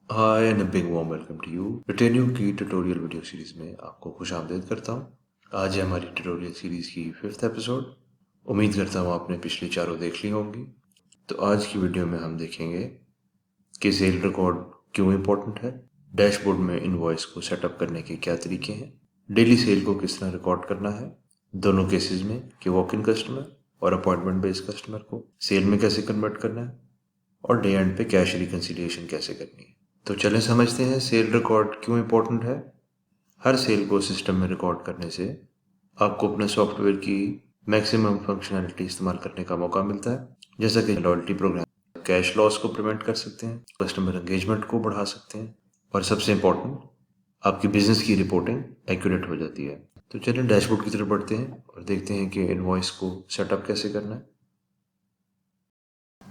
Hi and a big warm welcome to you. रिटेन्यू की tutorial video series में आपको खुशामदीद करता हूँ। आज है हमारी ट्यूटोरियल सीरीज की 5th एपिसोड। उम्मीद करता हूँ आपने पिछली चारों देख ली होंगी। तो आज की वीडियो में हम देखेंगे कि सेल रिकॉर्ड क्यों इम्पोर्टेंट है, डैशबोर्ड में इनवॉइस को सेटअप करने के क्या तरीके हैं, डेली सेल को किस तरह रिकॉर्ड करना है दोनों केसेस में कि वॉक इन कस्टमर और अपॉइंटमेंट बेस्ड कस्टमर को सेल में कैसे कन्वर्ट करना है, और डे एंड पे कैश रिकन्सिलिएशन कैसे करनी है। तो चलें समझते हैं सेल रिकॉर्ड क्यों इम्पोर्टेंट है। हर सेल को सिस्टम में रिकॉर्ड करने से आपको अपने सॉफ्टवेयर की मैक्सिमम फंक्शनैलिटी इस्तेमाल करने का मौका मिलता है, जैसा कि लॉयल्टी प्रोग्राम, कैश लॉस को प्रिवेंट कर सकते हैं, कस्टमर एंगेजमेंट को बढ़ा सकते हैं, और सबसे इम्पोर्टेंट आपकी बिजनेस की रिपोर्टिंग एक्यूरेट हो जाती है। तो चलिए डैशबोर्ड की तरफ बढ़ते हैं और देखते हैं कि इनवॉइस को सेटअप कैसे करना है।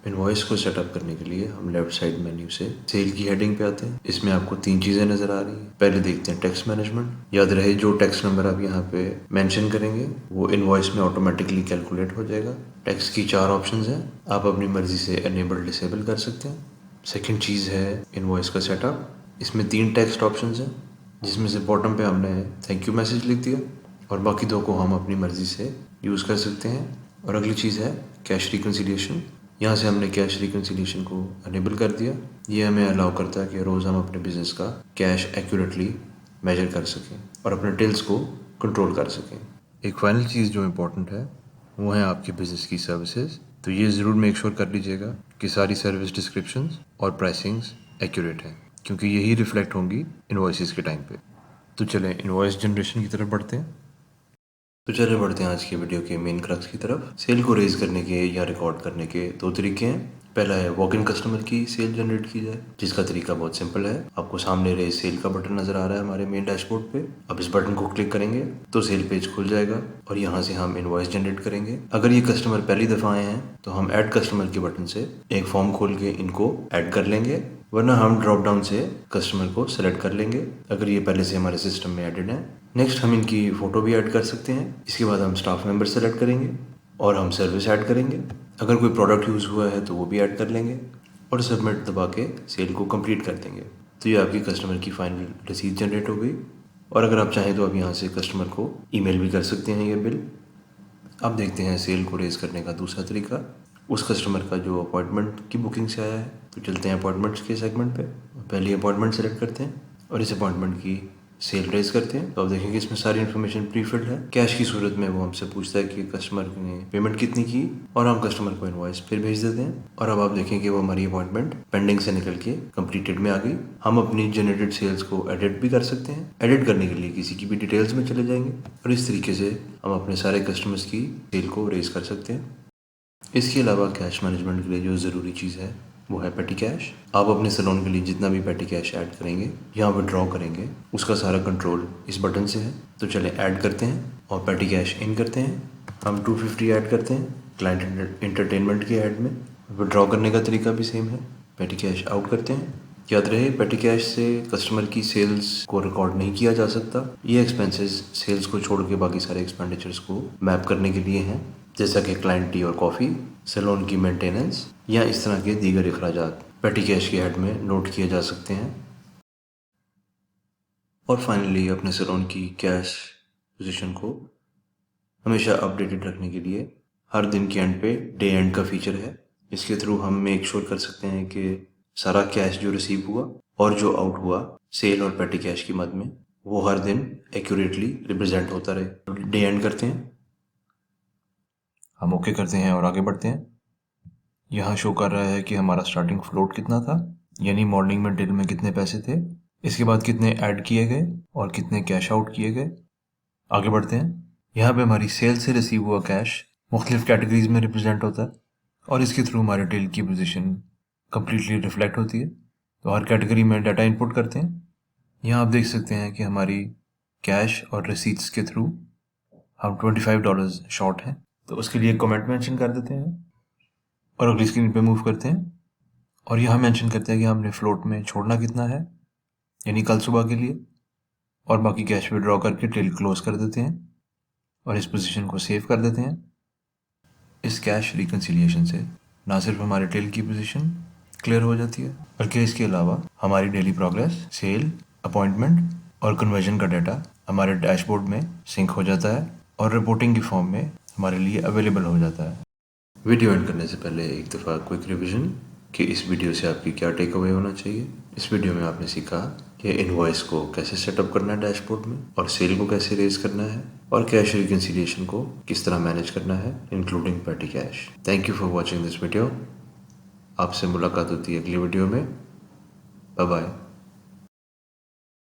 इनवॉइस को सेटअप करने के लिए हम लेफ्ट साइड मेन्यू से सेल की हेडिंग पे आते हैं। इसमें आपको 3 चीज़ें नज़र आ रही हैं। पहले देखते हैं टैक्स मैनेजमेंट। याद रहे जो टैक्स नंबर आप यहाँ पे मेंशन करेंगे वो इनवॉइस में ऑटोमेटिकली कैलकुलेट हो जाएगा। टैक्स की 4 ऑप्शंस हैं, आप अपनी मर्जी से एनेबल डिसेबल कर सकते हैं। सेकेंड चीज़ है इनवॉइस का सेटअप। इसमें 3 टेक्स्ट ऑप्शंस हैं, जिसमें से बॉटम पे हमने थैंक यू मैसेज लिख दिया और बाकी 2 को हम अपनी मर्जी से यूज़ कर सकते हैं। और अगली चीज़ है कैश रिकन्सिलिएशन। यहाँ से हमने कैश रिकन्सिलिएशन को अनेबल कर दिया। ये हमें अलाउ करता है कि रोज़ हम अपने बिजनेस का कैश एक्यूरेटली मेजर कर सकें और अपने टिल्स को कंट्रोल कर सकें। एक फाइनल चीज़ जो इम्पोर्टेंट है वो है आपके बिजनेस की सर्विसेज। तो ये ज़रूर मेक श्योर कर लीजिएगा कि सारी सर्विस डिस्क्रिप्शंस और प्राइसिंग्स एक्यूरेट हैं, क्योंकि यही रिफ्लेक्ट होंगी इनवॉइसेस के टाइम पे। तो चलें इनवॉइस जनरेशन की तरफ बढ़ते हैं। तो चलिए बढ़ते हैं आज की वीडियो के मेन क्रक्स की तरफ। सेल को रेज करने के या रिकॉर्ड करने के 2 तरीके हैं। पहला है वॉक इन कस्टमर की सेल जनरेट की जाए, जिसका तरीका बहुत सिंपल है। आपको सामने रेज सेल का बटन नजर आ रहा है हमारे मेन डैशबोर्ड पे। अब इस बटन को क्लिक करेंगे तो सेल पेज खुल जाएगा और यहाँ से हम इनवॉइस जनरेट करेंगे। अगर ये कस्टमर पहली दफा आए हैं तो हम ऐड कस्टमर के बटन से एक फॉर्म खोल के इनको ऐड कर लेंगे, वरना हम ड्रॉप डाउन से कस्टमर को सेलेक्ट कर लेंगे अगर ये पहले से हमारे सिस्टम में एडेड है। नेक्स्ट हम इनकी फ़ोटो भी ऐड कर सकते हैं। इसके बाद हम स्टाफ मेंबर सेलेक्ट करेंगे और हम सर्विस ऐड करेंगे। अगर कोई प्रोडक्ट यूज़ हुआ है तो वो भी ऐड कर लेंगे और सबमिट दबा के सेल को कंप्लीट कर देंगे। तो ये आपकी कस्टमर की फाइनल रसीद जनरेट हो गई। और अगर आप चाहें तो आप यहाँ से कस्टमर को ईमेल भी कर सकते हैं ये बिल। अब देखते हैं सेल को रेज करने का दूसरा तरीका, उस कस्टमर का जो अपॉइंटमेंट की बुकिंग से आया है। तो चलते हैं अपॉइंटमेंट्स के सेगमेंट पे। पहले अपॉइंटमेंट सेलेक्ट करते हैं और इस अपॉइंटमेंट की सेल रेज करते हैं। तो आप देखेंगे इसमें सारी इन्फॉर्मेशन प्री फिल्ड है। कैश की सूरत में वो हमसे पूछता है कि कस्टमर ने पेमेंट कितनी की और हम कस्टमर को इनवॉइस फिर भेज देते हैं। और अब आप देखेंगे वो हमारी अपॉइंटमेंट पेंडिंग से निकल के कंप्लीटेड में आ गई। हम अपनी जनरेटेड सेल्स को एडिट भी कर सकते हैं। एडिट करने के लिए किसी की भी डिटेल्स में चले जाएंगे और इस तरीके से हम अपने सारे कस्टमर्स की सेल को रेज कर सकते हैं। इसके अलावा कैश मैनेजमेंट के लिए जो ज़रूरी चीज़ है वो है पेटी कैश। आप अपने सैलून के लिए जितना भी पेटी कैश ऐड करेंगे या विड्रॉ करेंगे उसका सारा कंट्रोल इस बटन से है। तो चले ऐड करते हैं और पेटी कैश इन करते हैं। हम 250 ऐड करते हैं क्लाइंट इंटरटेनमेंट के ऐड में। विड्रॉ करने का तरीका भी सेम है, पेटी कैश आउट करते हैं। याद रहे पेटी कैश से कस्टमर की सेल्स को रिकॉर्ड नहीं किया जा सकता। ये एक्सपेंसेस सेल्स को छोड़ के बाकी सारे एक्सपेंडिचर्स को मैप करने के लिए हैं, जैसा कि क्लाइंट टी और कॉफ़ी, सैलून की मेंटेनेंस या इस तरह के दीगर अखराजात पेटी कैश के हेड में नोट किए जा सकते हैं। और फाइनली अपने सैलून की कैश पोजीशन को हमेशा अपडेटेड रखने के लिए हर दिन के एंड पे डे एंड का फीचर है। इसके थ्रू हम मेक श्योर कर सकते हैं कि सारा कैश जो रिसीव हुआ और जो आउट हुआ सेल और पेटी कैश की मद में वो हर दिन एक्यूरेटली रिप्रेजेंट होता रहे। डे एंड करते हैं, हम ओके करते हैं और आगे बढ़ते हैं। यहाँ शो कर रहा है कि हमारा स्टार्टिंग फ्लोट कितना था, यानी मॉर्निंग में डिल में कितने पैसे थे, इसके बाद कितने ऐड किए गए और कितने कैश आउट किए गए। आगे बढ़ते हैं। यहाँ पे हमारी सेल से रिसीव हुआ कैश मुख्तलिफ कैटेगरीज में रिप्रेजेंट होता है और इसके थ्रू हमारे डिल की पोजीशन कम्प्लीटली रिफ्लेक्ट होती है। तो हर कैटेगरी में डाटा इनपुट करते हैं। यहाँ आप देख सकते हैं कि हमारी कैश और रिसीट्स के थ्रू हम $25 शॉर्ट हैं, तो उसके लिए कमेंट मेंशन कर देते हैं और अगली स्क्रीन पे मूव करते हैं और यहाँ मेंशन करते हैं कि हमने फ्लोट में छोड़ना कितना है, यानी कल सुबह के लिए, और बाकी कैश विड्रॉ करके टिल क्लोज कर देते हैं और इस पोजीशन को सेव कर देते हैं। इस कैश रिकन्सिलिएशन से ना सिर्फ हमारे टेल की पोजीशन क्लियर हो जाती है, बल्कि इसके अलावा हमारी डेली प्रोग्रेस, सेल, अपॉइंटमेंट और कन्वर्जन का डाटा हमारे डैशबोर्ड में सिंक हो जाता है और रिपोर्टिंग की फॉर्म में हमारे लिए अवेलेबल हो जाता है। वीडियो एंड करने से पहले एक दफ़ा क्विक रिवीजन कि इस वीडियो से आपकी क्या टेक अवे होना चाहिए। इस वीडियो में आपने सीखा कि इनवॉइस को कैसे सेटअप करना है डैशबोर्ड में, और सेल को कैसे रेज करना है, और कैश रिकन्सिलिएशन को किस तरह मैनेज करना है including petty cash. Thank you for watching this video. आपसे मुलाकात होती है अगली वीडियो में। Bye bye.